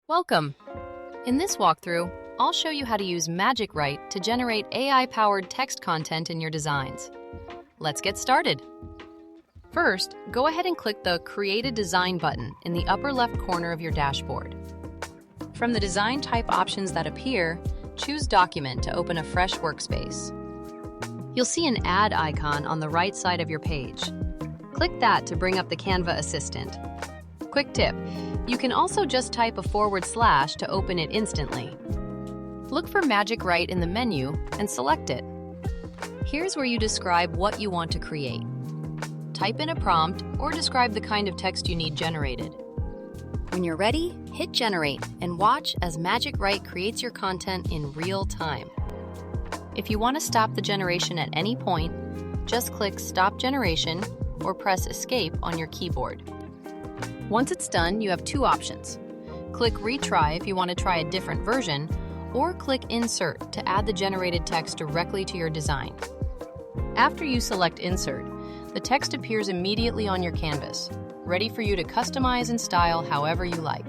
Welcome! In this walkthrough, I'll show you how to use Magic Write to generate AI-powered text content in your designs. Let's get started. First, go ahead and click the Create a Design button in the upper left corner of your dashboard. From the design type options that appear, choose Document to open a fresh workspace. You'll see an Add icon on the right side of your page. Click that to bring up the Canva Assistant. Quick tip, you can also just type a / to open it instantly. Look for Magic Write in the menu and select it. Here's where you describe what you want to create. Type in a prompt or describe the kind of text you need generated. When you're ready, hit Generate and watch as Magic Write creates your content in real time. If you want to stop the generation at any point, just click Stop Generation or press Escape on your keyboard. Once it's done, you have two options. Click Retry if you want to try a different version, or click Insert to add the generated text directly to your design. After you select Insert, the text appears immediately on your canvas, ready for you to customize and style however you like.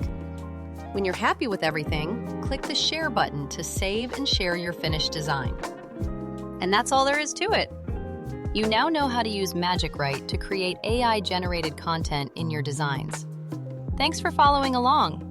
When you're happy with everything, click the Share button to save and share your finished design. And that's all there is to it. You now know how to use Magic Write to create AI-generated content in your designs. Thanks for following along.